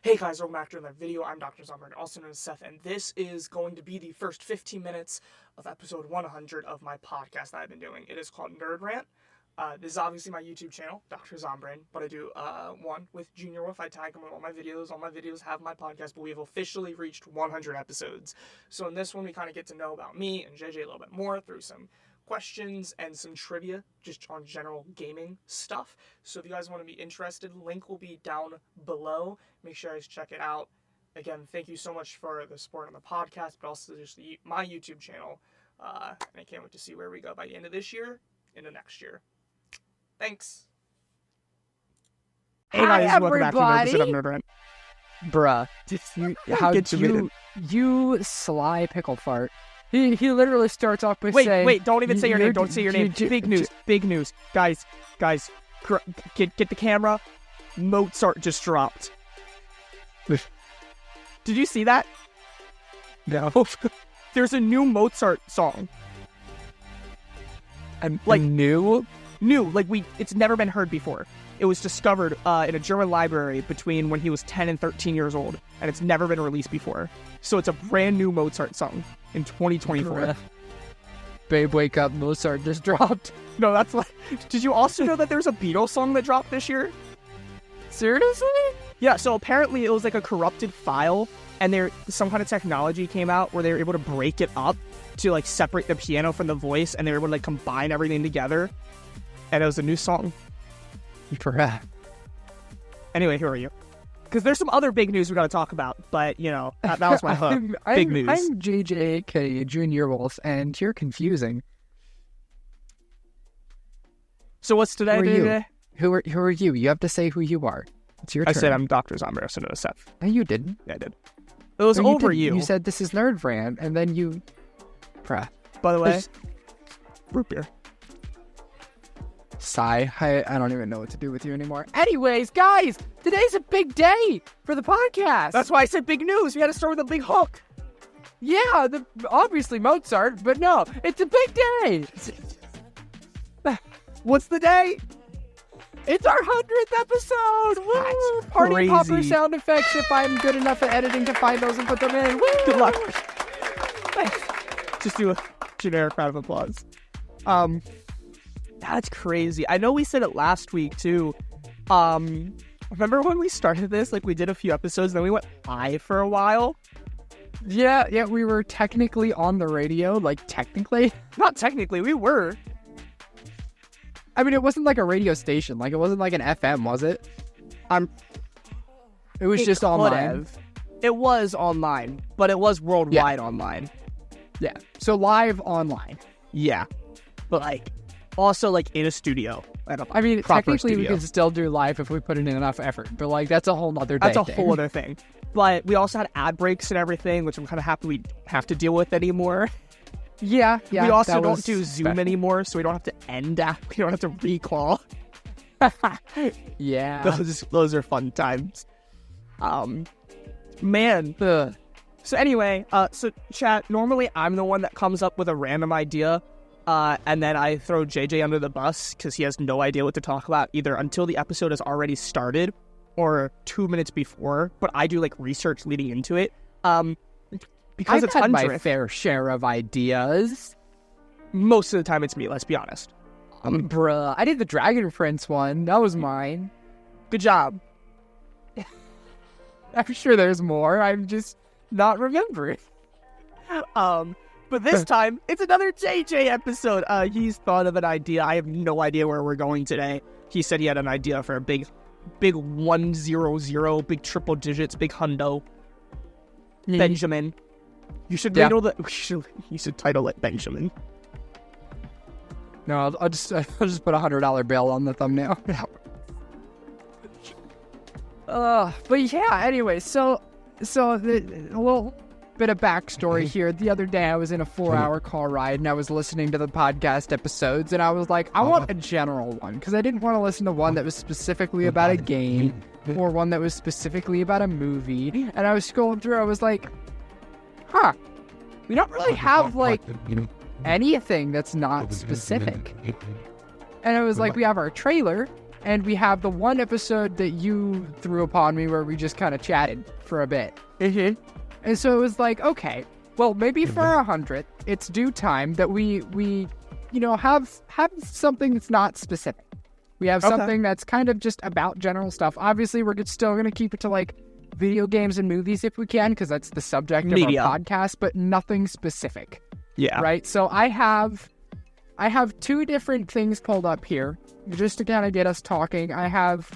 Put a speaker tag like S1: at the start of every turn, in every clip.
S1: Hey guys, welcome back to another video. I'm Dr. Zombie, also known as Seth, and this is going to be the first 15 minutes of episode 100 of my podcast that I've been doing. It is called Nerd Rant. This is obviously my YouTube channel, Dr. Zombie, but I do one with Junior Wolf. I tag him in all my videos. All my videos have my podcast, but we've officially reached 100 episodes. So in this one, we kind of get to know about me and JJ a little bit more through some questions and some trivia just on general gaming stuff. So if you guys want to be interested, link will be down below. Make sure you guys check it out. Again, thank you so much for the support on the podcast, but also just my YouTube channel. And I can't wait to see where we go by the end of this year into next year. Thanks.
S2: Hey guys,
S3: Hi,
S2: welcome back to another episode of Nerd Rant.
S3: Bruh,
S2: Get you
S3: you sly pickle fart. He literally starts off by saying...
S1: Wait, don't even say your name, don't say your name. Big news. Guys, get the camera. Mozart just dropped. Did you see that?
S2: No.
S1: There's a new Mozart song.
S2: And
S1: like
S2: new?
S1: It's never been heard before. It was discovered in a German library between when he was 10 and 13 years old, and it's never been released before. So it's a brand new Mozart song in 2024.
S3: Babe, wake up, Mozart just dropped.
S1: No, that's like... Did you also know that there's a Beatles song that dropped this year?
S3: Seriously?
S1: Yeah, so apparently it was like a corrupted file, and some kind of technology came out where they were able to break it up to like separate the piano from the voice, and they were able to like combine everything together, and it was a new song.
S3: Bruh.
S1: Anyway, who are you? Because there's some other big news we got to talk about, but you know, that was my hook. Big news.
S3: I'm JJ, aka Junior Wolf, and you're confusing.
S1: So what's today?
S3: Who are you? You have to say who you are. It's your turn.
S1: I said I'm Dr. Zombie, also known as Seth.
S3: No, you didn't.
S1: Yeah, I did. It was over you.
S3: You said this is Nerd Rant, and then you... Bruh.
S1: By the way, root beer.
S3: Sigh. I don't even know what to do with you anymore. Anyways, guys, today's a big day for the podcast.
S1: That's why I said big news. We had to start with a big hook.
S3: Yeah, obviously Mozart, but no, it's a big day.
S1: What's the day?
S3: It's our 100th episode. Woo!
S1: That's
S3: Party
S1: crazy.
S3: popper sound effects if I'm good enough at editing to find those and put them in. Woo!
S1: Good luck. Just do a generic round of applause. That's crazy. I know we said it last week too. Remember when we started this? Like we did a few episodes, then we went live for a while.
S3: Yeah, we were technically on the radio. Like technically,
S1: not technically, we were.
S3: I mean, it wasn't like a radio station. Like it wasn't like an FM, was it? It was just online.
S1: It was online, but it was worldwide online.
S3: Yeah. So live online.
S1: Yeah, but like. Also, like, in a studio.
S3: I mean, technically we can still do live if we put in enough effort. But, like, that's a whole nother day.
S1: That's a whole other thing. But we also had ad breaks and everything, which I'm kind of happy we have to deal with anymore.
S3: Yeah.
S1: We also don't do Zoom anymore, so we don't have to end we don't have to recall.
S3: Yeah.
S1: Those are fun times. Man. So anyway, so chat, normally I'm the one that comes up with a random idea. And then I throw JJ under the bus because he has no idea what to talk about either until the episode has already started or 2 minutes before. But I do like research leading into it. Because
S3: I've had my fair share of ideas.
S1: Most of the time it's me, let's be honest.
S3: Bruh, I did the Dragon Prince one. That was mine.
S1: Good job.
S3: I'm sure there's more. I'm just not remembering.
S1: But this time, it's another JJ episode. He's thought of an idea. I have no idea where we're going today. He said he had an idea for a big 100, big triple digits, big hundo. Benjamin. You should title you should title it Benjamin.
S3: No, I'll just put $100 bill on the thumbnail. But yeah. Anyway, so a little bit of backstory here. The other day I was in a 4-hour car ride and I was listening to the podcast episodes and I was like, I want a general one because I didn't want to listen to one that was specifically about a game or one that was specifically about a movie. And I was scrolling through, I was like, we don't really have like anything that's not specific. And I was like, we have our trailer and we have the one episode that you threw upon me where we just kind of chatted for a bit.
S1: Mm-hmm.
S3: And so it was like, okay, well, maybe for 100, it's due time that we have something that's not specific. We have something that's kind of just about general stuff. Obviously, we're still going to keep it to, like, video games and movies if we can, because that's the subject of our podcast, but nothing specific.
S1: Yeah.
S3: Right? So I have 2 different things pulled up here, just to kind of get us talking. I have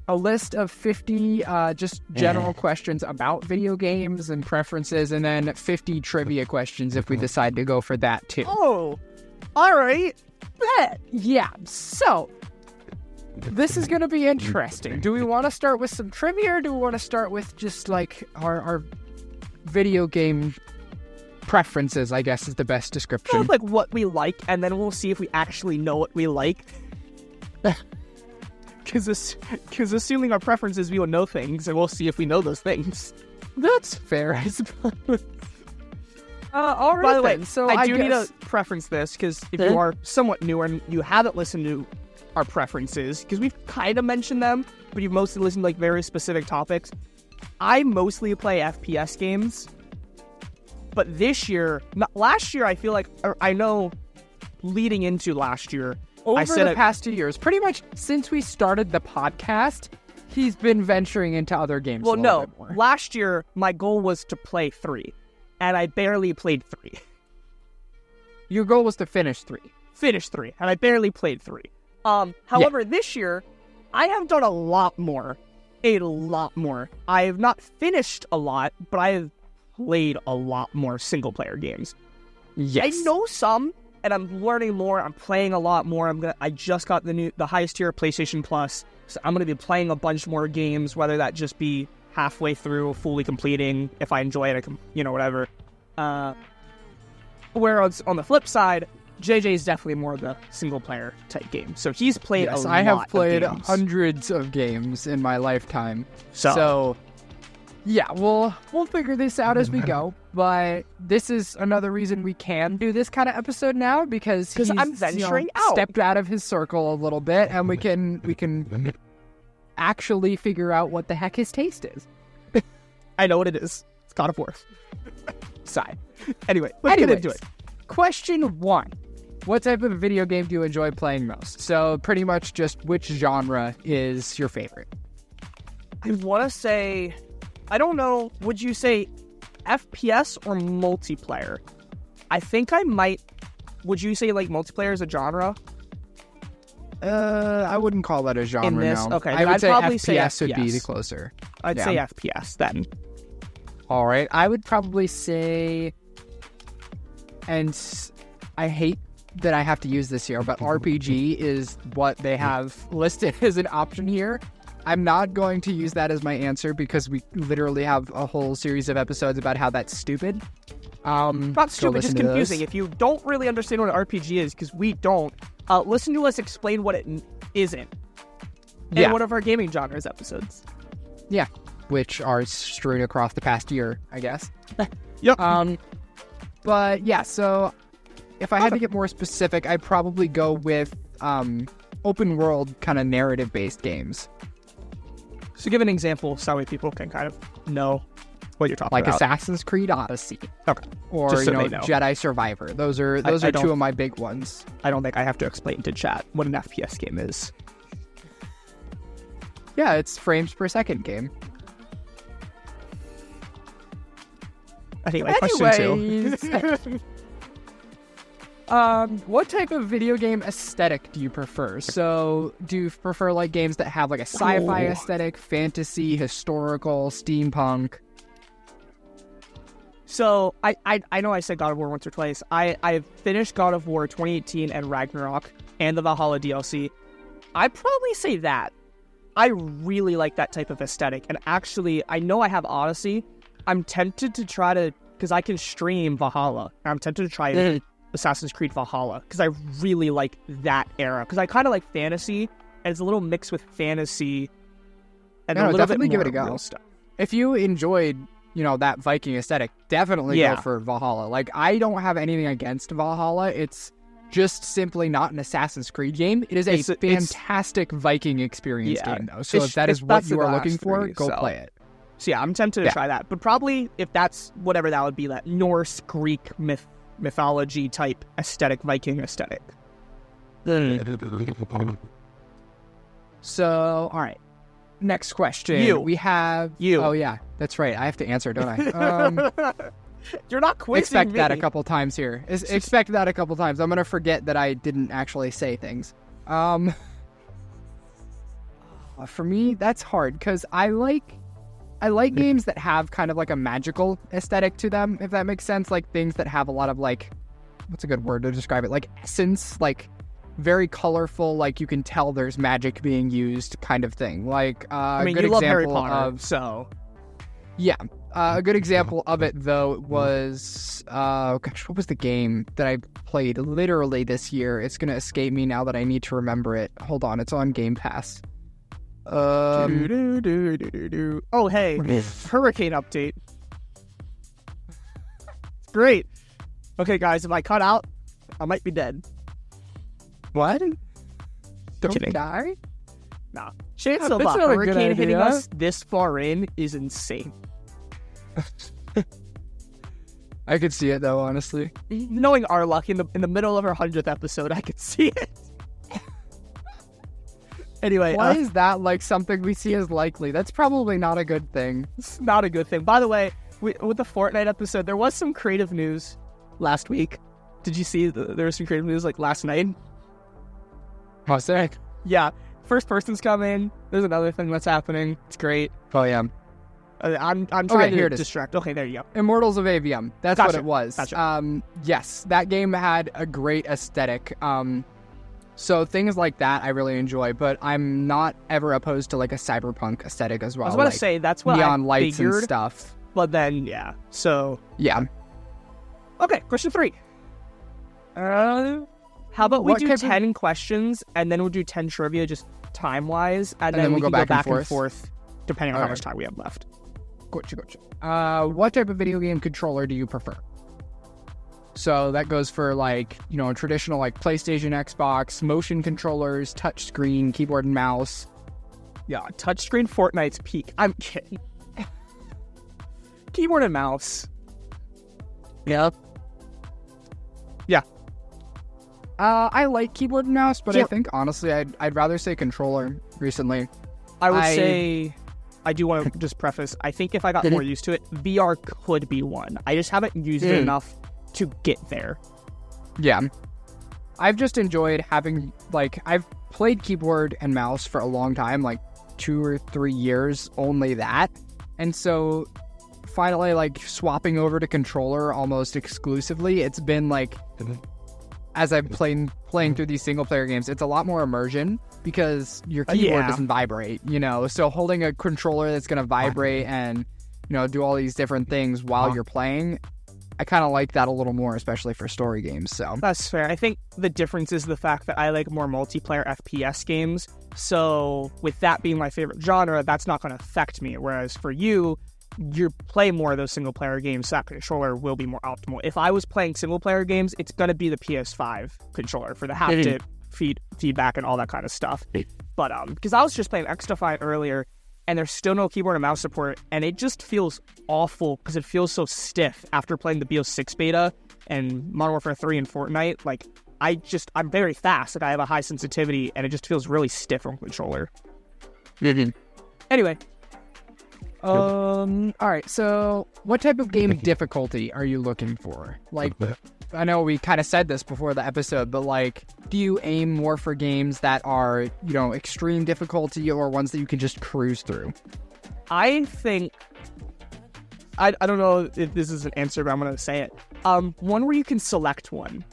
S3: a list of 50 just general questions about video games and preferences, and then 50 trivia questions if we decide to go for that too.
S1: Oh, all right.
S3: Yeah, so this is going to be interesting. Do we want to start with some trivia, or do we want to start with just like our video game preferences, I guess is the best description.
S1: Like what we like, and then we'll see if we actually know what we like. Because assuming our preferences, we will know things, and we'll see if we know those things.
S3: That's fair, I suppose. All right.
S1: By the way,
S3: then. So
S1: I do need to preference this, because if you are somewhat newer and you haven't listened to our preferences, because we've kind of mentioned them, but you've mostly listened to like very specific topics. I mostly play FPS games, but last year, I feel like, or I know leading into last year,
S3: over the past 2 years, pretty much since we started the podcast, he's been venturing into other games.
S1: Well,
S3: a little bit more.
S1: Last year, my goal was to play 3, and I barely played 3.
S3: Your goal was to finish 3.
S1: Finish 3, and I barely played 3. However, this year, I have done a lot more. I have not finished a lot, but I have played a lot more single-player games.
S3: Yes.
S1: I know some, and I'm learning more. I'm playing a lot more. I just got the highest tier of PlayStation Plus, so I'm going to be playing a bunch more games, whether that just be halfway through, fully completing, if I enjoy it, whatever. Whereas on the flip side, JJ is definitely more of the single-player type game. So he's played a lot of games.
S3: I have played hundreds of games in my lifetime. So yeah, we'll figure this out as we go. But this is another reason we can do this kind of episode now, because
S1: I'm venturing out.
S3: Stepped out of his circle a little bit, and we can actually figure out what the heck his taste is.
S1: I know what it is. It's God of War.
S3: Sigh.
S1: Anyway, let's get into it.
S3: Question 1. What type of video game do you enjoy playing most? So pretty much just which genre is your favorite?
S1: I want to say, I don't know, would you say FPS or multiplayer? I think I might, would you say like multiplayer is a genre?
S3: I wouldn't call that a genre,
S1: in this,
S3: no.
S1: Okay,
S3: I would say
S1: probably
S3: FPS would be the closer.
S1: I'd say FPS then.
S3: All right, I would probably say, and I hate that I have to use this here, but RPG is what they have listed as an option here. I'm not going to use that as my answer because we literally have a whole series of episodes about how that's stupid.
S1: Not stupid, just confusing. If you don't really understand what an RPG is, because we don't, listen to us explain what it isn't in one of our gaming genres episodes.
S3: Yeah, which are strewn across the past year, I guess.
S1: Yep.
S3: But yeah, so if I had to get more specific, I'd probably go with open world kind of narrative based games.
S1: So give an example so people can kind of know what you're talking about.
S3: Like Assassin's Creed Odyssey.
S1: Okay.
S3: Or
S1: just so
S3: know. Jedi Survivor. Those are two of my big ones.
S1: I don't think I have to explain to chat what an FPS game is.
S3: Yeah, it's frames per second game.
S1: Anyway, question 2.
S3: What type of video game aesthetic do you prefer? So, do you prefer like games that have like a sci-fi aesthetic, fantasy, historical, steampunk?
S1: So, I know I said God of War once or twice. I've finished God of War 2018 and Ragnarok and the Valhalla DLC. I'd probably say that. I really like that type of aesthetic. And actually, I know I have Odyssey. I'm tempted to try to, because I can stream Valhalla. I'm tempted to try Assassin's Creed Valhalla, because I really like that era. Because I kind of like fantasy, and it's a little mixed with fantasy and a little
S3: definitely
S1: bit
S3: give
S1: more
S3: it a go.
S1: real stuff.
S3: If you enjoyed, that Viking aesthetic, definitely go for Valhalla. Like, I don't have anything against Valhalla. It's just simply not an Assassin's Creed game. It is a fantastic Viking experience game, though. So if that is what you are looking for, go play it.
S1: So yeah, I'm tempted to try that. But probably if that's whatever that would be, that Norse, Greek mythology type aesthetic, Viking aesthetic.
S3: So, all right. Next question. We have...
S1: You.
S3: Oh, yeah. That's right. I have to answer, don't I?
S1: You're not quizzing
S3: Expect
S1: me.
S3: that a couple times here. Expect that a couple times. I'm going to forget that I didn't actually say things. For me, that's hard because I like games that have kind of like a magical aesthetic to them, if that makes sense. Like things that have a lot of like, what's a good word to describe it? Like essence, like very colorful, like you can tell there's magic being used kind of thing. Like
S1: I mean,
S3: a good
S1: you love
S3: example
S1: Harry Potter,
S3: of...
S1: so...
S3: Yeah. A good example of it, though, was... what was the game that I played literally this year? It's going to escape me now that I need to remember it. Hold on, it's on Game Pass.
S1: Oh, hey, hurricane update. Great. Okay, guys, if I cut out, I might be dead.
S3: What? Don't
S1: Kidding.
S3: die?
S1: Nah. Chance of
S3: that's
S1: a
S3: not a good
S1: hurricane hitting
S3: idea.
S1: us this far in is insane.
S3: I could see it, though, honestly.
S1: Knowing our luck, in the middle of our 100th episode, I could see it. Anyway,
S3: why is that like something we see as likely? That's probably not a good thing.
S1: It's not a good thing. By the way, with the Fortnite episode, there was some creative news last week. Did you see there was some creative news like last night?
S3: Oh, sick.
S1: Yeah. First person's coming. There's another thing that's happening. It's great.
S3: Oh, yeah.
S1: I'm trying
S3: here
S1: to
S3: it is.
S1: distract. Okay, there you go.
S3: Immortals of Avium. That's
S1: Gotcha.
S3: what it was.
S1: Gotcha.
S3: Yes, that game had a great aesthetic. So things like that I really enjoy, but I'm not ever opposed to like a cyberpunk aesthetic as well.
S1: I was about
S3: like
S1: to say that's what
S3: neon
S1: I
S3: lights
S1: figured,
S3: and stuff.
S1: But then yeah. So
S3: yeah.
S1: Okay, question 3. How about we do 10 questions and then we'll do 10 trivia just time wise, and then we can go back and forth depending on how much time we have left.
S3: Gotcha. What type of video game controller do you prefer? So that goes for like, traditional like PlayStation, Xbox, motion controllers, touchscreen, keyboard and mouse.
S1: Yeah, touchscreen Fortnite's peak. I'm kidding. Keyboard and mouse.
S3: Yep. Yeah. I like keyboard and mouse, but I think honestly I'd rather say controller recently.
S1: I would say, I do want to just preface, I think if I got more used to it, VR could be one. I just haven't used it enough to get there.
S3: Yeah. I've just enjoyed having, like, I've played keyboard and mouse for a long time, like 2 or 3 years, only that. And so finally, like, swapping over to controller almost exclusively, it's been like, as I've playing through these single player games, it's a lot more immersion because your keyboard doesn't vibrate, so holding a controller that's going to vibrate and, do all these different things while you're playing, I kind of like that a little more, especially for story games. So
S1: that's fair. I think the difference is the fact that I like more multiplayer FPS games. So with that being my favorite genre, that's not going to affect me. Whereas for you play more of those single player games, so that controller will be more optimal. If I was playing single player games, it's going to be the PS5 controller for the haptic feedback and all that kind of stuff. But because I was just playing XDefiant earlier, and there's still no keyboard and mouse support, and it just feels awful because it feels so stiff after playing the BO6 beta and Modern Warfare 3 and Fortnite. Like, I'm very fast, like I have a high sensitivity, and it just feels really stiff on controller. Anyway.
S3: All right, so what type of game difficulty are you looking for? Like, I know we kind of said this before the episode, but like, do you aim more for games that are, extreme difficulty or ones that you can just cruise through?
S1: I think, I don't know if this is an answer, but I'm going to say it. One where you can select one.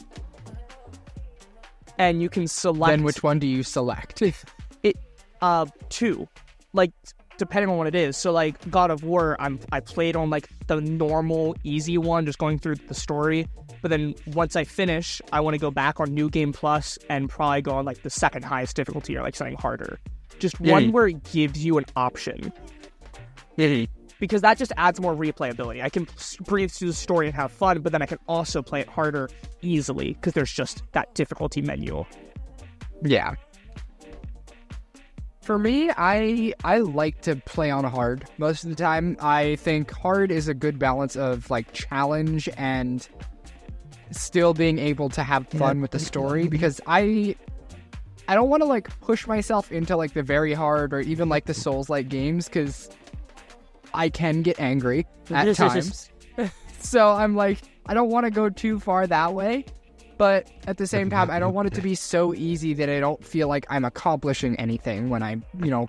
S1: And you can select...
S3: Then which one do you select?
S1: 2. Like, depending on what it is. So, like, God of War, I played on, like, the normal, easy one, just going through the story. But then once I finish, I want to go back on New Game Plus and probably go on, like, the second highest difficulty or, like, something harder. Just one where it gives you an option. Because because that just adds more replayability. I can breathe through the story and have fun, but then I can also play it harder easily because there's just that difficulty menu.
S3: Yeah. For me, I like to play on hard most of the time. I think hard is a good balance of like challenge and still being able to have fun with the story, because I don't want to like push myself into like the very hard or even like the Souls-like games, because I can get angry at times. So I'm like, I don't want to go too far that way. But at the same time, I don't want it to be so easy that I don't feel like I'm accomplishing anything when I,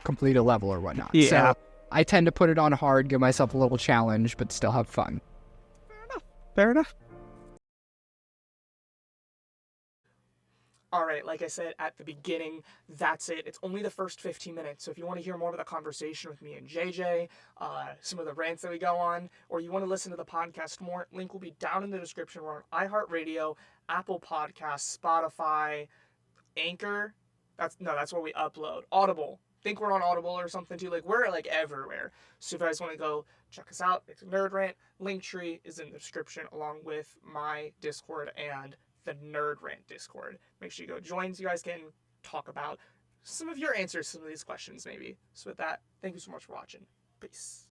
S3: complete a level or whatnot.
S1: Yeah.
S3: So I tend to put it on hard, give myself a little challenge, but still have fun.
S1: Fair enough. All right, like I said at the beginning, that's it. It's only the first 15 minutes, so if you want to hear more of the conversation with me and JJ, some of the rants that we go on, or you want to listen to the podcast more, link will be down in the description. We're on iHeartRadio, Apple Podcasts, Spotify, Anchor. That's where we upload. Audible. Think we're on Audible or something too. Like, we're like everywhere. So if you guys want to go check us out, it's Nerd Rant. Linktree is in the description along with my Discord and the Nerd Rant Discord. Make sure you go join so you guys can talk about some of your answers to some of these questions maybe. So with that, thank you so much for watching. Peace.